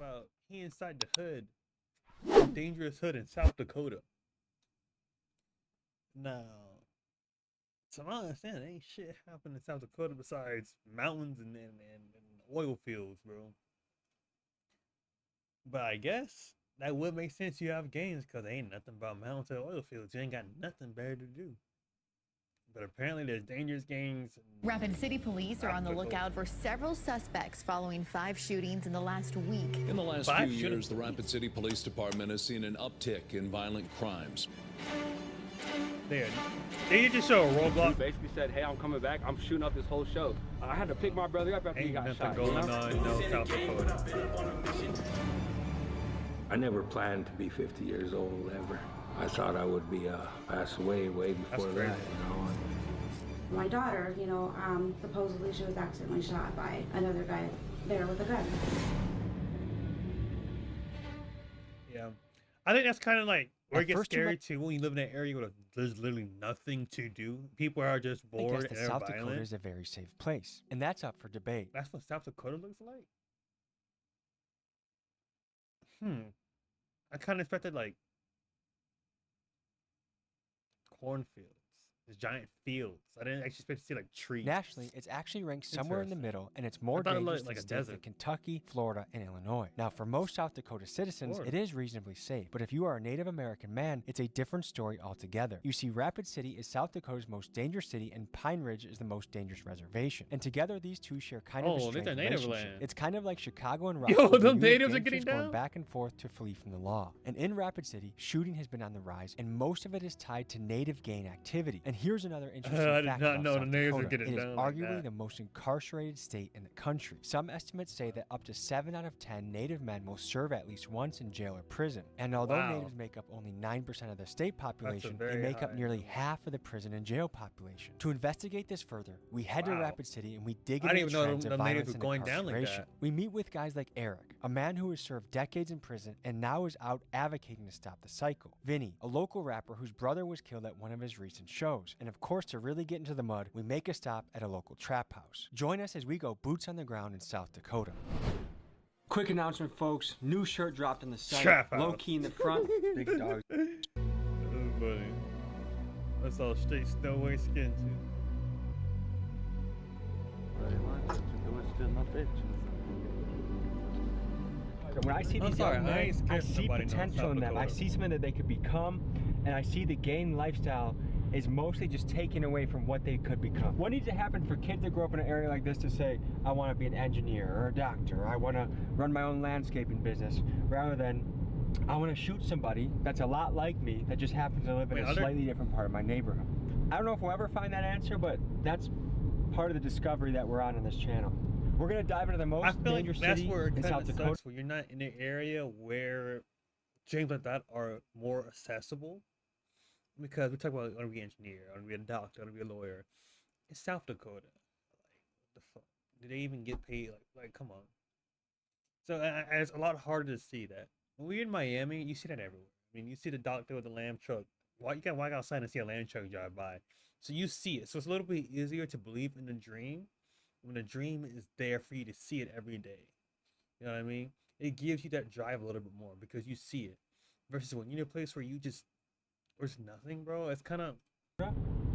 about he inside the hood, the dangerous hood in South Dakota. Now, so I understand ain't shit happening in South Dakota besides mountains and oil fields, bro. But I guess that would make sense. You have games because ain't nothing about mountains or oil fields. You ain't got nothing better to do. But apparently there's dangerous gangs. Rapid City police are on the lookout for several suspects following 5 shootings in the last week. In the last few years, the Rapid City Police Department has seen an uptick in violent crimes. They just show a roadblock. He basically said, hey, I'm coming back. I'm shooting up this whole show. I had to pick my brother up after he got shot. Going on, no South Dakota. I never planned to be 50 years old ever. I thought I would be passed away way before that, you know. My daughter, you know, supposedly she was accidentally shot by another guy there with a gun. Yeah, I think that's kind of like where it gets scary too when you live in an area where there's literally nothing to do. People are just bored and South violent. Dakota is a very safe place, and that's up for debate. That's what South Dakota looks like. I kind of expected like cornfields, these giant fields. I didn't actually expect to see like trees. Nationally, it's actually ranked somewhere in the middle, and it's more dangerous than states like Kentucky, Florida, and Illinois. Now, for most South Dakota citizens, it is reasonably safe. But if you are a Native American man, it's a different story altogether. You see, Rapid City is South Dakota's most dangerous city, and Pine Ridge is the most dangerous reservation. And together, these two share kind of a strange relationship. It's kind of like Chicago and Rockford. Yo, the natives are getting down. Going back and forth to flee from the law. And in Rapid City, shooting has been on the rise, and most of it is tied to Native gang activity. And here's another interesting fact about South Dakota. It is arguably the most incarcerated state in the country. Some estimates say that up to 7 out of 10 Native men will serve at least once in jail or prison. And although Natives make up only 9% of the state population, they make up nearly half of the prison and jail population. To investigate this further, we head to Rapid City and we dig into the trends of violence and incarceration. We meet with guys like Eric, a man who has served decades in prison and now is out advocating to stop the cycle. Vinny, a local rapper whose brother was killed at one of his recent shows. And of course, to really get into the mud, we make a stop at a local trap house. Join us as we go boots on the ground in South Dakota. Quick announcement, folks. New shirt dropped on the site. Trap Low house. key in the front. Big dog. Oh, buddy. That's all straight snow white skin too. When I see these young men, I see potential in them. I see something that they could become, and I see the gang lifestyle is mostly just taken away from what they could become. What needs to happen for kids that grow up in an area like this to say, I want to be an engineer or a doctor, I want to run my own landscaping business, rather than I want to shoot somebody that's a lot like me that just happens to live in a slightly different part of my neighborhood. I don't know if we'll ever find that answer, but that's part of the discovery that we're on this channel. We're going to dive into the most dangerous city in South Dakota. Where you're not in an area where things like that are more accessible. Because we talk about, I want to be an engineer, I want to be a doctor, I want to be a lawyer. It's South Dakota. Like, what the fuck? Do they even get paid? Like come on. So it's a lot harder to see that. When we're in Miami, you see that everywhere. I mean, you see the doctor with the lamb truck. You can walk outside and see a lamb truck drive by. So you see it. So it's a little bit easier to believe in the dream when the dream is there for you to see it every day. You know what I mean? It gives you that drive a little bit more because you see it. Versus when you're in a place where there's nothing, bro. It's kind of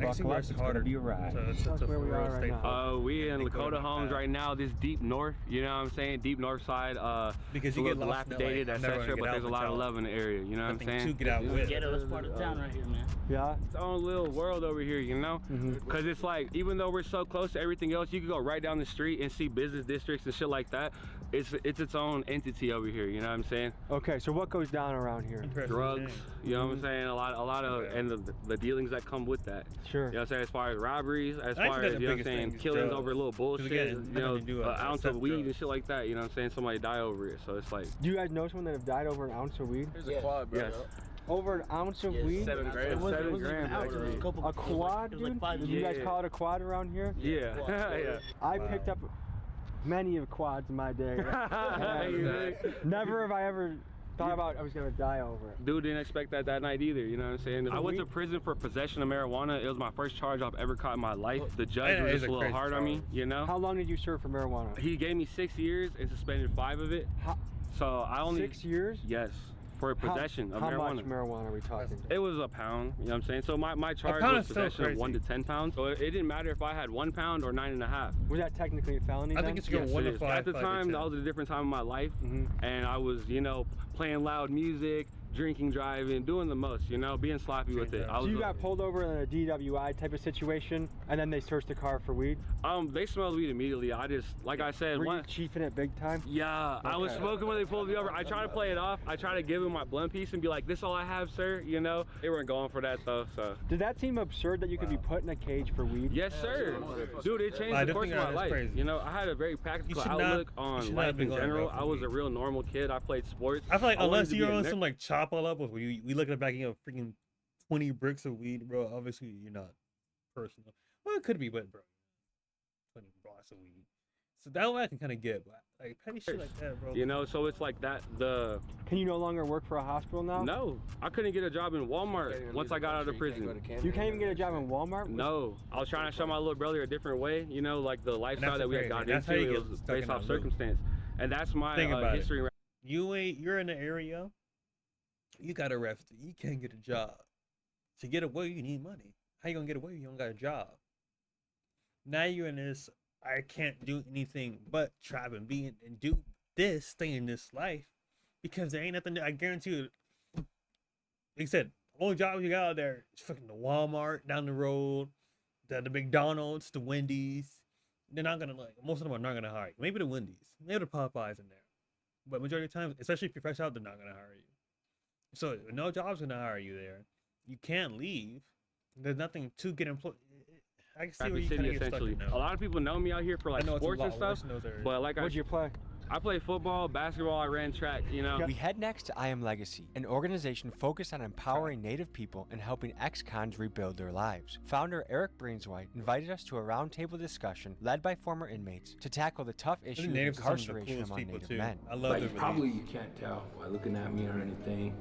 actually works harder to be right. That's where we are right now. We in Dakota Homes right now. This deep north, you know what I'm saying? Deep north side. Because you get dilapidated, etc. But there's a lot of love in the area. You know what I'm saying? To get out with. Ghetto is part of town right here, man. Yeah. It's own little world over here, you know? Because it's like, even though we're so close to everything else, you can go right down the street and see business districts and shit like that. It's its own entity over here, you know what I'm saying? Okay, so what goes down around here? Drugs, you know what I'm saying? A lot of, and the dealings that come with that. Sure. You know what I'm saying? As far as robberies, as far as, you know what I'm saying, killings over little bullshit, again, you know, an ounce of weed and shit like that, you know what I'm saying? Somebody die over it, so it's like. Do you guys know someone that have died over an ounce of weed? There's a quad, bro. Yes. Over an ounce of weed? 7 grams. 7 grams. A quad, dude? Do you guys call it a quad around here? Yeah. Yeah. I picked up many of quads in my day. Never have I ever Thought about I was gonna die over it. Dude didn't expect that night either, you know what I'm saying? I went to prison for possession of marijuana. It was my first charge I've ever caught in my life. The judge was just a little hard on me, you know? How long did you serve for marijuana? He gave me 6 years and suspended 5 of it. So I only... 6 years? Yes. For possession of marijuana. How much marijuana are we talking? It was a pound, you know what I'm saying? So my charge was possession of 1 to 10 pounds. So it didn't matter if I had 1 pound or 9.5. Was that technically a felony? I think it's going 1 to 5. At the time, that was a different time in my life. And I was, you know, playing loud music, drinking, driving, doing the most, you know, being sloppy with it. So you got pulled over in a DWI type of situation, and then they searched the car for weed? They smelled weed immediately. I just, like I said, Were you chiefing it big time? Yeah, okay. I was smoking when they pulled me over. I try to play it off. I try to give them my blunt piece and be like, this all I have, sir, you know? They weren't going for that though, so. Did that seem absurd that you could be put in a cage for weed? Yes, sir. Dude, it changed the course of my life. Crazy. You know, I had a very practical outlook on life in general. I was a real normal kid. I played sports. I feel like unless you're on some like chop all up with we look at the back, you know, freaking 20 bricks of weed, bro. Obviously, you're not personal. Well, it could be, but bro, 20 blocks of weed. So that way I can kind of get, but like petty shit like that, bro. You know, so it's like that. Can you no longer work for a hospital now? No, I couldn't get a job in Walmart once I got out of prison. You can't even get a job in Walmart? No, I was trying to show my little brother a different way. You know, like the lifestyle that we had got into. It was based off circumstance, and that's my history. You're in the area. You got arrested. You can't get a job. To get away, you need money. How you gonna get away if you don't got a job? Now you're in this, I can't do anything but try and be and do this, stay in this life, because there ain't nothing. I guarantee you. Like I said, the only job you got out there is fucking the Walmart down the road, the McDonald's, the Wendy's. They're not gonna most of them are not gonna hire you. Maybe the Wendy's, maybe the Popeyes in there, but majority of the time, especially if you're fresh out, they're not gonna hire you. So no job's gonna hire you there. You can't leave. There's nothing to get employed. I can see where you kind of get stuck in now. A lot of people know me out here for like sports and stuff. But like, what'd you play? I played football, basketball, I ran track, you know. We head next to I Am Legacy, an organization focused on empowering Native people and helping ex-cons rebuild their lives. Founder Eric Brainswhite invited us to a roundtable discussion led by former inmates to tackle the tough issue of incarceration among Native men. I love it. Probably you can't tell by looking at me or anything,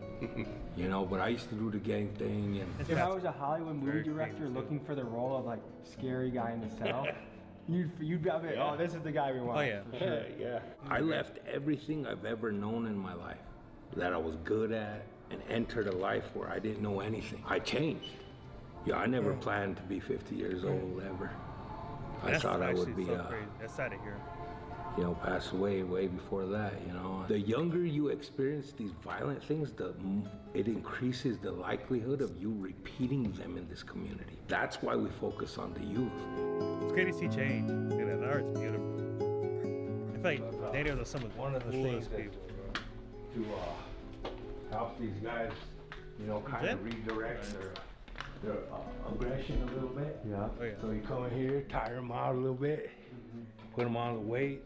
you know, but I used to do the gang thing. And if I was a Hollywood movie director looking for the role of like scary guy in the cell, You'd be like, oh, this is the guy we want. Oh yeah, for sure. Yeah. I left everything I've ever known in my life that I was good at and entered a life where I didn't know anything. I changed. Yeah, I never planned to be 50 years old ever. I thought I would be, that's out of here. You know, pass away way before that, you know. The younger you experience these violent things, it increases the likelihood of you repeating them in this community. That's why we focus on the youth. It's great to see change. Look at that, the art's beautiful. I feel like natives are some of the coolest people, bro. To help these guys, you know, kind of redirect their aggression a little bit. Yeah. Oh, yeah. So you come in here, tire them out a little bit, put them on the weight,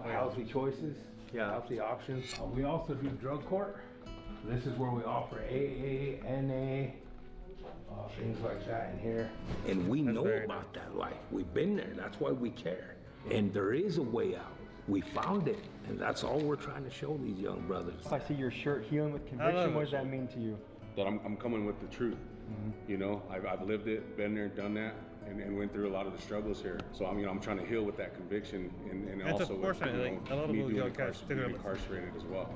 healthy choices, healthy options. We also do drug court. This is where we offer AA, NA, things like that in here. And we know about that life. We've been there. That's why we care. And there is a way out. We found it. And that's all we're trying to show these young brothers. If I see your shirt, Healing with Conviction, what does that mean to you? That I'm coming with the truth. You know, I've lived it, been there, done that, and went through a lot of the struggles here. So I'm trying to heal with that conviction, and also with, a lot of me those being young cats incarcerated as well.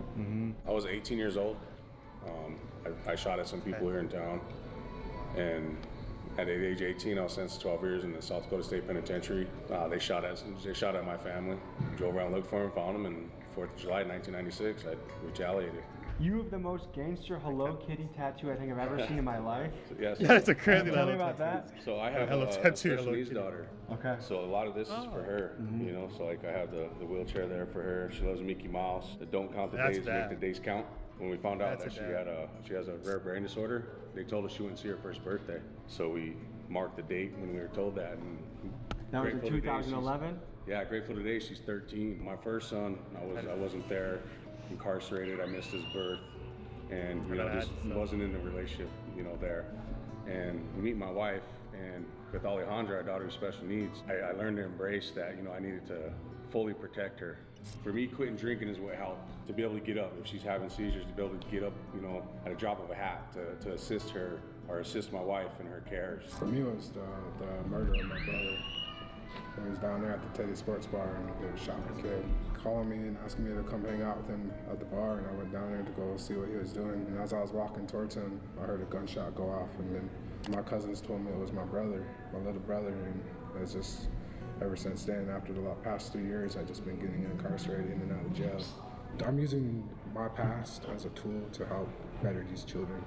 I was 18 years old. I shot at some people here in town, and at age 18, I was sentenced to 12 years in the South Dakota State Penitentiary. They shot at my family. Drove around, looked for them, found them, and 4th of July 1996, I retaliated. You have the most gangster Hello Kitty tattoo I think I've ever seen in my life. Yes. Yeah, that's a crazy. Tell me about that. So I have a special needs daughter. Okay. So a lot of this is for her, you know. So like I have the wheelchair there for her. She loves Mickey Mouse. The don't count the days, make the days count. When we found out that she has a rare brain disorder, they told us she wouldn't see her first birthday. So we marked the date when we were told that. And that was in 2011. Yeah, grateful today. She's 13. My first son, I wasn't there. Incarcerated, I missed his birth, and you know, just wasn't in the relationship, you know, there. And we meet my wife, and with Alejandra, our daughter with special needs, I learned to embrace that, you know, I needed to fully protect her For me, quitting drinking is what helped to be able to get up. If she's having seizures, to be able to get up, you know, at a drop of a hat to assist her or assist my wife in her cares. For me, it was the murder of my brother. He was down there at the Teddy Sports Bar and they were shot a kid. Calling me and asking me to come hang out with him at the bar, and I went down there to go see what he was doing. And as I was walking towards him, I heard a gunshot go off, and then my cousins told me it was my brother, my little brother, and it's just, ever since then, after the past 3 years, I've just been getting incarcerated in and out of jail. I'm using my past as a tool to help better these children.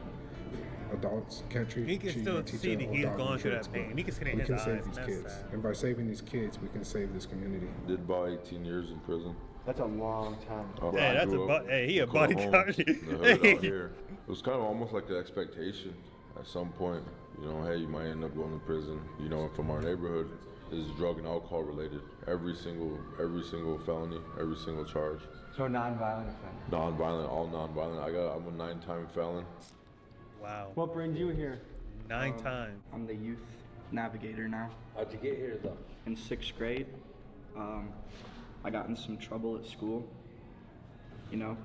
Adults can't treat. He can still see that he's going through that pain. He can see it in his eyes. We can save these kids, and by saving these kids, we can save this community. Did about 18 years in prison. That's a long time. Hey, that's he a bodyguard. It was kind of almost like an expectation at some point. You know, hey, you might end up going to prison. You know, from our neighborhood, is drug and alcohol related. Every single felony, every single charge. So non-violent offense. Non-violent, all non-violent. I'm a 9-time felon. Wow. What brings you here? 9 times. I'm the youth navigator now. How'd you get here though? In 6th grade, I got in some trouble at school. You know,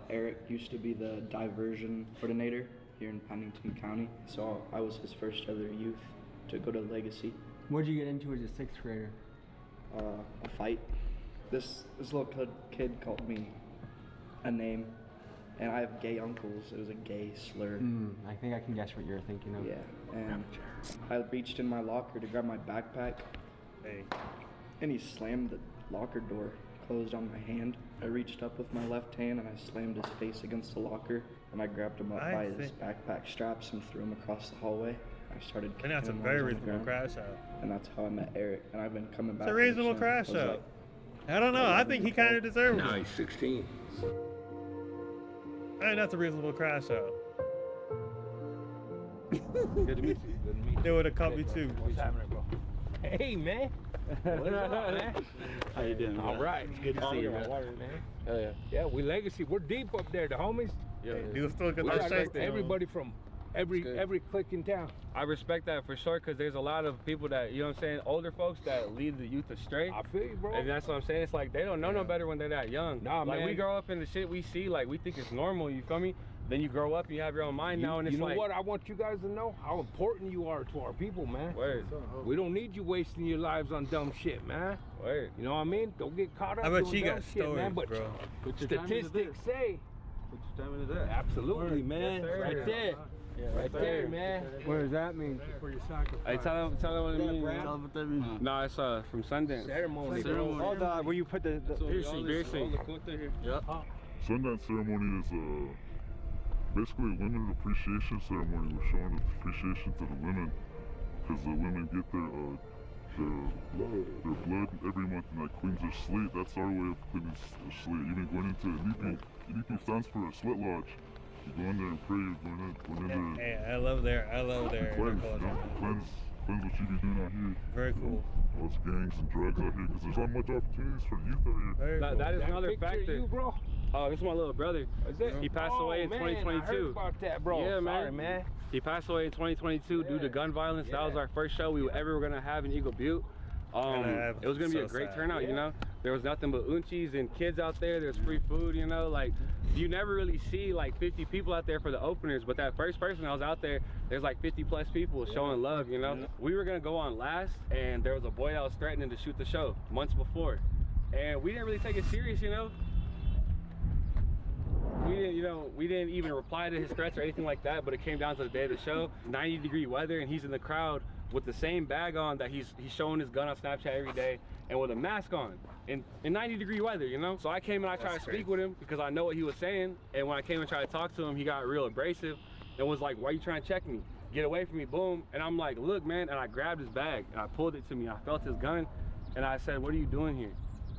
Eric used to be the diversion coordinator here in Pennington County, so I was his first ever youth to go to Legacy. What did you get into as a 6th grader? A fight. This little kid called me a name, and I have gay uncles. It was a gay slur. I think I can guess what you're thinking of. Yeah, and I reached in my locker to grab my backpack, and he slammed the locker door closed on my hand. I reached up with my left hand and I slammed his face against the locker, and I grabbed him up by his backpack straps and threw him across the hallway. I started kicking him. And that's a very reasonable crash out. And that's how I met Eric, and I've been coming back. It's a reasonable crash out. I don't know. I think he kind of deserved it. Now he's 16. I think that's a reasonable crash out. Good to meet you. They would have caught me too. What's happening, bro? Hey, man. What's up, man? How you doing? All right. It's good to see you, man. Hell yeah. Yeah, we Legacy. We're deep up there, the homies. Yeah, you still get We that got shake. everybody from every clique in town. I respect that for sure, because there's a lot of people that, you know what I'm saying, older folks that lead the youth astray. I feel you, bro. And that's what I'm saying. It's like they don't know no better when they're that young. Nah, like, man. we grow up in the shit we see, like, we think it's normal, you feel me? Then you grow up and you have your own mind now, and it's you know like... what? I want you guys to know how important you are to our people, man. Word. We don't need you wasting your lives on dumb shit, man. Word. You know what I mean? Don't get caught up I bet doing you dumb got shit, stories, man. But bro. statistics say... Put your time into that. Absolutely, man. Yes, right there. Yeah, right there, man. What does that mean? For your sacrifice. Hey, tell them what it means. Tell them what that means. No, it's from Sundance. Ceremony. Oh, where you put the Piercing. Yep. Sundance ceremony is basically a women appreciation ceremony. We're showing appreciation to the women because the women get their blood every month, and that cleans their slate. That's our way of cleaning the slate. Even going into Ilipi. Ilipi stands for a sweat lodge. You go in there and pray. You're going in there. Hey, I love their Cleanse, cleanse what you be doing out here. Very cool. All those gangs and drugs out here, because there's not much opportunities for youth out here. That is another factor. You, bro. Oh, this is my little brother. Is it? He passed away in 2022. I heard about that, bro. Yeah, Sorry, man. He passed away in 2022 due to gun violence. That was our first show we ever were gonna have in Eagle Butte. It was gonna be a great turnout, you know. There was nothing but unchies and kids out there. There's free food, you know. Like, you never really see like 50 people out there for the openers, but that first person I was out there, there's like 50 plus people showing love, you know. We were gonna go on last, and there was a boy that was threatening to shoot the show months before, and we didn't really take it serious, you know. We didn't even reply to his threats or anything like that, but it came down to the day of the show, 90-degree weather, and he's in the crowd with the same bag on that he's showing his gun on Snapchat every day, and with a mask on in 90-degree weather, you know. So I came and I tried to speak with him because I know what he was saying, and when I came and tried to talk to him, he got real abrasive and was like, "Why are you trying to check me? Get away from me!" Boom. And I'm like, "Look, man," and I grabbed his bag and I pulled it to me. I felt his gun, and I said, "What are you doing here?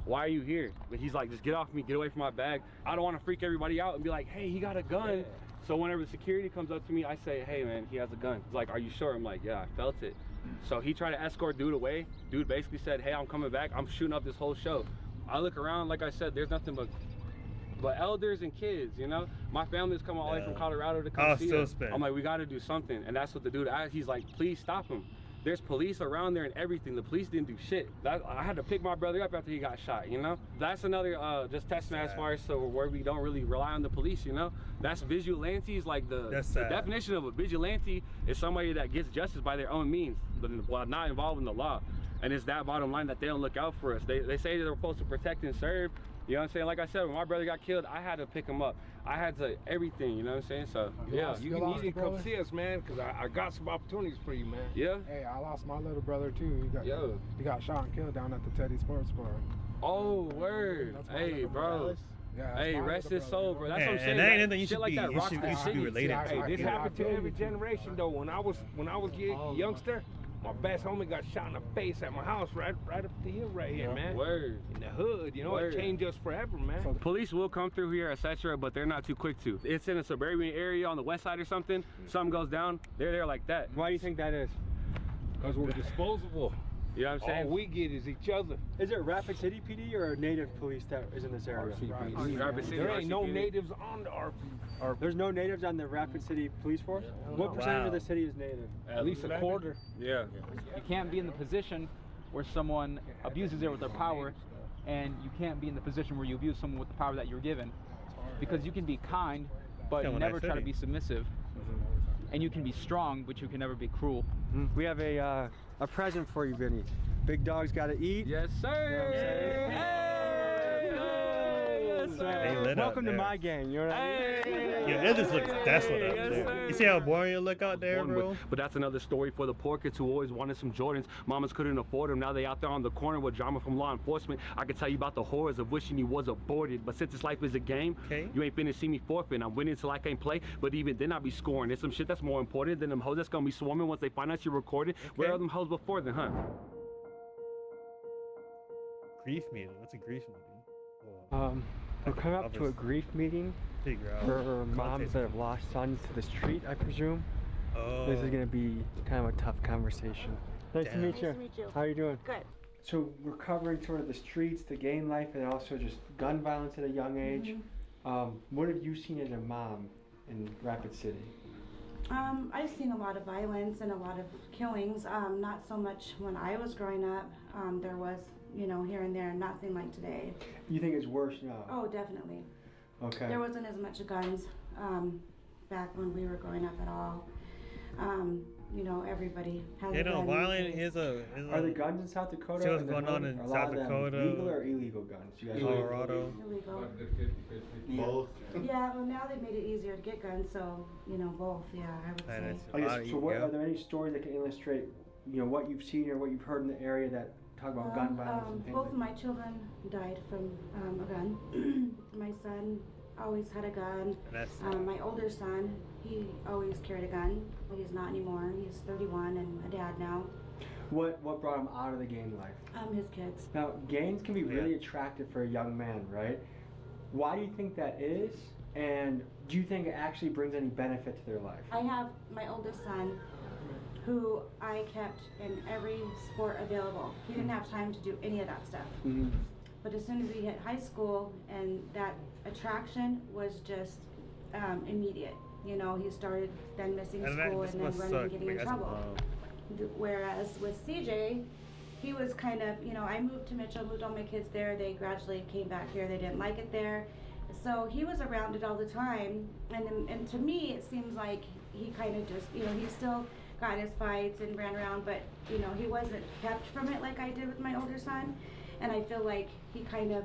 Why are you here?" But he's like, "Just get off me, get away from my bag." I don't want to freak everybody out and be like, "Hey, he got a gun." So whenever security comes up to me, I say, "Hey man, he has a gun." He's like, "Are you sure?" I'm like, "Yeah, I felt it." So he tried to escort dude away. Dude basically said, "Hey, I'm coming back. I'm shooting up this whole show." I look around, like I said, there's nothing but elders and kids, you know. My family's come all the way from Colorado to come see us. I'm like, we got to do something. And that's what the dude asked. He's like, "Please stop him." There's police around there and everything. The police didn't do shit. I had to pick my brother up after he got shot, you know? That's another just testament as far as to where we don't really rely on the police, you know? That's vigilantes. Like the definition of a vigilante is somebody that gets justice by their own means, but while not involved in the law. And it's that bottom line that they don't look out for us. They say they're supposed to protect and serve. You know what I'm saying? Like I said, when my brother got killed, I had to pick him up. I had to everything, you know what I'm saying? So, yeah. You can come see us, man, because I got some opportunities for you, man. Yeah? Hey, I lost my little brother, too. He got shot and killed down at the Teddy Sports Bar. Oh, word. Hey, bro. Yeah, hey, rest his soul, bro. That's what I'm saying. And that ain't nothing you shit should like be, that you should be related to. Hey, this happened to every generation, though. When I was a youngster, my best homie got shot in the face at my house right up the hill right here, man. Word. In the hood, you know, it changed us forever, man. So police will come through here, etc., but they're not too quick to. It's in a suburban area on the west side or something. Something goes down, they're there like that. Why do you think that is? Because we're disposable. You know what I'm saying? All we get is each other. Is it Rapid City PD or native police that is in this area? Rapid City, there ain't no natives on the RP. There's no natives on the Rapid City Police Force? What percentage of the city is native? At least a quarter. Yeah. You can't be in the position where someone abuses it with their power, and you can't be in the position where you abuse someone with the power that you're given. Because you can be kind, but never try to be submissive. And you can be strong, but you can never be cruel. We have a present for you, Vinny. Big dog's got to eat. Yes, sir. Welcome to my gang. You know what I mean? Yeah, it just looks desolate out there. You see how boring you look out there, bro? But that's another story for the poor kids who always wanted some Jordans. Mamas couldn't afford them. Now they out there on the corner with drama from law enforcement. I can tell you about the horrors of wishing you was aborted. But since this life is a game, you ain't finna see me forfeit. I'm winning till I can't play. But even then I be scoring. There's some shit that's more important than them hoes that's gonna be swarming once they find out you're recorded. Where are them hoes before then, huh? Grief meeting. What's a grief meeting? We're coming up to a grief meeting for moms that have lost sons to the street, I presume. Oh. This is going to be kind of a tough conversation. Nice to meet you. Nice to meet you. How are you doing? Good. So we're covering sort of the streets, the gang life, and also just gun violence at a young age. What have you seen as a mom in Rapid City? I've seen a lot of violence and a lot of killings. Not so much when I was growing up. There was, you know, here and there, nothing like today. You think it's worse now? Oh, definitely. Okay. There wasn't as much guns back when we were growing up at all. You know, everybody has a gun. Violent is a... Are the guns in South Dakota? See what's going on in South Dakota. Legal or illegal guns? You guys Colorado. Illegal. Both. Yeah, well now they've made it easier to get guns, so, you know, both, yeah, I would say. So are there any stories that can illustrate, you know, what you've seen or what you've heard in the area that talk about gun violence and things? Both of my children died from a gun. My son always had a gun. My older son, he always carried a gun. He's not anymore. He's 31 and a dad now. What brought him out of the gang life? His kids. Now, gangs can be really attractive for a young man, right? Why do you think that is? And do you think it actually brings any benefit to their life? I have my oldest son who I kept in every sport available. He didn't have time to do any of that stuff. But as soon as he hit high school, and that attraction was just immediate. You know, he started then missing school and then running and getting in trouble. Whereas with CJ, he was kind of, you know, I moved to Mitchell, moved all my kids there. They gradually came back here. They didn't like it there. So he was around it all the time. And to me, it seems like he kind of just, you know, he still got in his fights and ran around, but, you know, he wasn't kept from it like I did with my older son. And I feel like he kind of,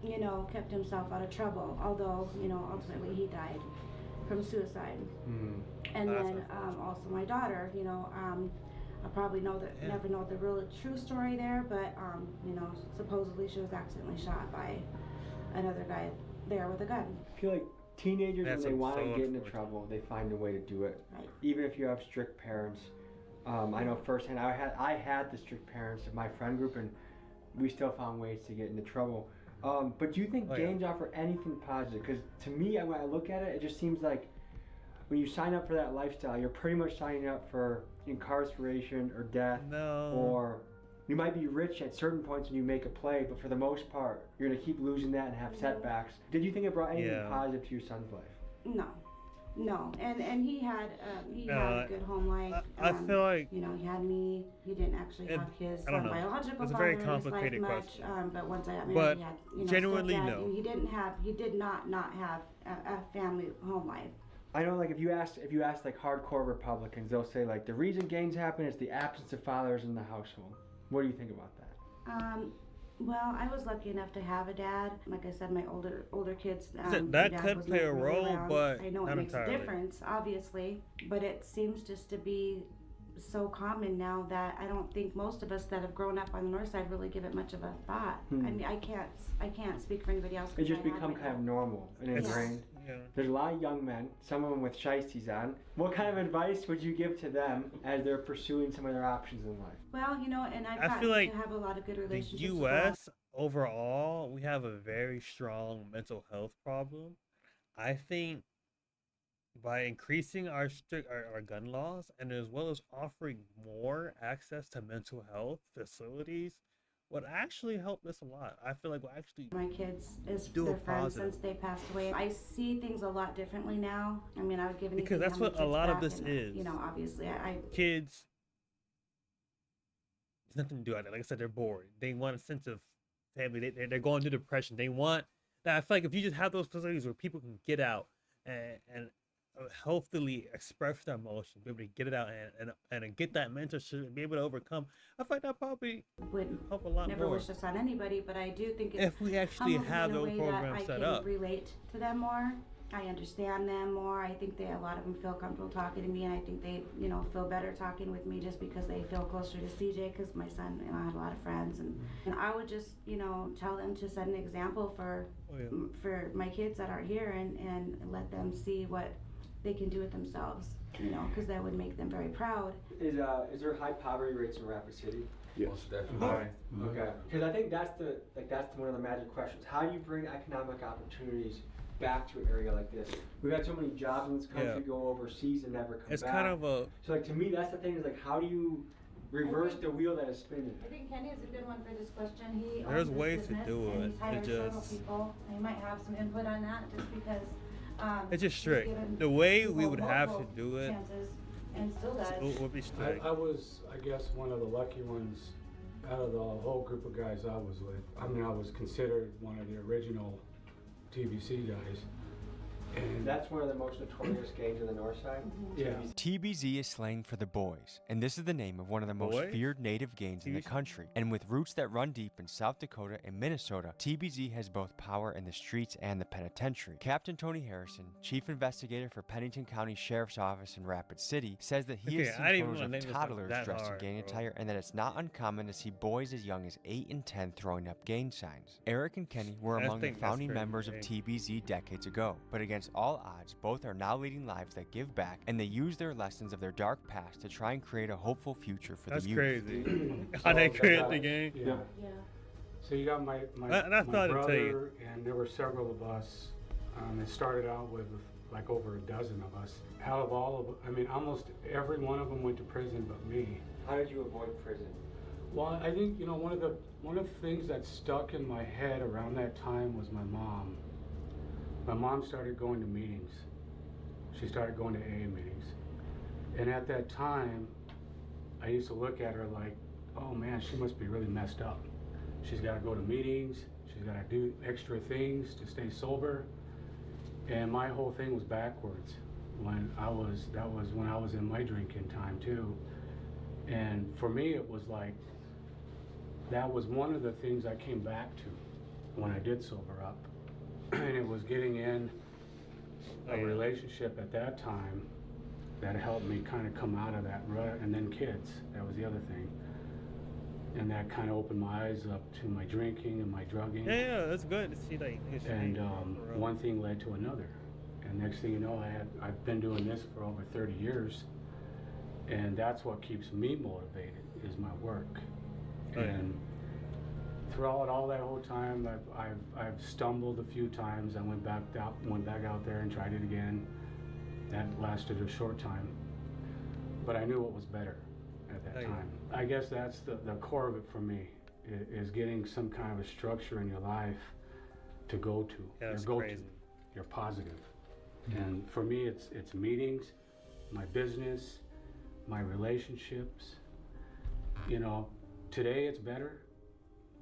you know, kept himself out of trouble, although, you know, ultimately he died from suicide. And then also my daughter, you know, I probably never know the real true story there, but, you know, supposedly she was accidentally shot by another guy there with a gun. I feel like teenagers, when they want to get into trouble, they find a way to do it. Right. Even if you have strict parents. I know firsthand, I had the strict parents in my friend group, and we still found ways to get into trouble. But do you think gangs offer anything positive? Because to me, when I look at it, it just seems like when you sign up for that lifestyle, you're pretty much signing up for incarceration or death. Or you might be rich at certain points when you make a play, but for the most part, you're going to keep losing that and have setbacks. Did you think it brought anything positive to your son's life? No, and he had a good home life. I feel like you know, he had me. He didn't actually have his biological it's a father very in his life complicated much. question. But once I got married, But he had, you know, genuinely, stepdad. no. He did not have a family home life. I know, like if you ask like hardcore Republicans, they'll say like the reason gangs happen is the absence of fathers in the household. What do you think about that? Well, I was lucky enough to have a dad. Like I said, my older kids. That could play a role, but I know it not makes entirely. a difference, obviously. But it seems just to be so common now that I don't think most of us that have grown up on the north side really give it much of a thought. I mean, I can't speak for anybody else. It just become kind of normal and ingrained. Yeah. There's a lot of young men, some of them with shiesties on. What kind of advice would you give to them as they're pursuing some of their options in life? Well, you know, and I've gotten feel like to have a lot of good The relationships. U.S. overall, we have a very strong mental health problem. I think by increasing our gun laws and as well as offering more access to mental health facilities would actually help this a lot. I feel like we'll actually My kids is do their a friends positive. since they passed away. I see things a lot differently now. I mean, I would give anything Because that's to have what my a kids lot of back this and, is. You know, obviously, I Kids, there's nothing to do with it. Like I said, they're bored. They want a sense of family. They're going through depression. They want that. I feel like if you just have those facilities where people can get out and healthily express their emotions, be able to get it out and get that mentorship and be able to overcome, I feel like that probably would help a lot never more. wish this on anybody, but I do think it's If we actually humbled me have in a those way programs that set I up. can relate to them more. I understand them more. I think a lot of them feel comfortable talking to me, and I think they, you know, feel better talking with me just because they feel closer to CJ. Because my son, you know, I had a lot of friends, and I would just, you know, tell them to set an example for my kids that are here, and let them see what they can do with themselves. You know, because that would make them very proud. Is there high poverty rates in Rapid City? Yes, definitely. Okay. Because I think that's one of the magic questions. How do you bring economic opportunities back to an area like this? We've had so many jobs in this country go overseas and never come It's back. kind of a So like to me, that's the thing is like how do you reverse the wheel that is spinning? I think Kenny is a good one for this question. He There's owns this ways to business, do and it. he's hired It several just- people. And he might have some input on that just because. it's just he's strict. given The way we people would have to multiple do it chances and still does. would be strict. I was, I guess, one of the lucky ones out of the whole group of guys I was with. I mean, I was considered one of the original TBC guys. And That's one of the most notorious gangs in the north side. Yeah. TBZ is slang for the boys, and this is the name of one of the most Boys? feared native gangs in the country. And with roots that run deep in South Dakota and Minnesota, TBZ has both power in the streets and the penitentiary. Captain Tony Harrison, chief investigator for Pennington County Sheriff's Office in Rapid City, says that he has Okay, I didn't seen even photos wanna name of this like toddlers that dressed in hard, gang bro. attire and that it's not uncommon to see boys as young as 8 and 10 throwing up gang signs. Eric and Kenny were I among the think that's founding crazy, members of eh? TBZ decades ago, but against all odds, both are now leading lives that give back, and they use their lessons of their dark past to try and create a hopeful future for That's the youth. crazy. How they create the game. Yeah. So you got my That's my not to tell you. brother, and there were several of us. It started out with like over a dozen of us. Out of all of, I mean, almost every one of them went to prison but me. How did you avoid prison? Well, I think, you know, one of the things that stuck in my head around that time was my mom. My mom started going to meetings. She started going to AA meetings. And at that time, I used to look at her like, oh man, she must be really messed up. She's got to go to meetings. She's got to do extra things to stay sober. And my whole thing was backwards. That was when I was in my drinking time too. And for me, it was like, that was one of the things I came back to when I did sober up. And it was getting in a relationship at that time that helped me kind of come out of that rut. And then kids, that was the other thing. And that kind of opened my eyes up to my drinking and my drugging. Yeah, that's good to see that. And one thing led to another. And next thing you know, I've been doing this for over 30 years. And that's what keeps me motivated, is my work. And throughout all that whole time, I've stumbled a few times. I went back out there and tried it again. That lasted a short time, but I knew what was better at that time. I guess that's the core of it for me, is getting some kind of a structure in your life to go to. Yeah, that's your go-to. crazy. You're positive. And for me, it's meetings, my business, my relationships. You know, today it's better,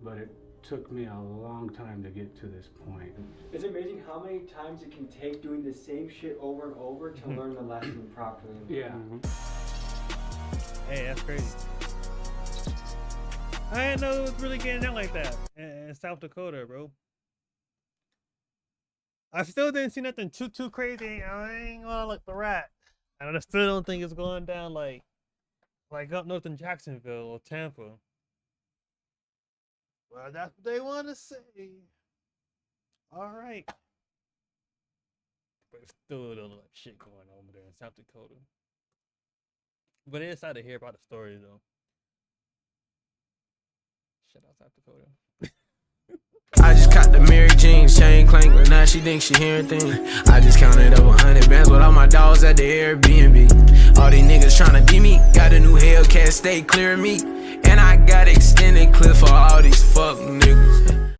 but it took me a long time to get to this point. It's amazing how many times it can take doing the same shit over and over to learn the lesson properly. Yeah. Hey, that's crazy. I didn't know it was really getting out like that in South Dakota, bro. I still didn't see nothing too crazy. I ain't gonna look the rat. And I still don't think it's going down like up north in Jacksonville or Tampa. Well, that's what they want to say. All right. But it's still don't look like shit going on over there in South Dakota. But it's excited to hear about the story, though. Shout out South Dakota. I just caught the Mary Jean chain clank, but now she thinks she hearing things. I just counted up 100 bands with all my dogs at the Airbnb. All these niggas tryna beat me, got a new Hellcat, stay clear of me. And I got extended clip for all these fuck niggas.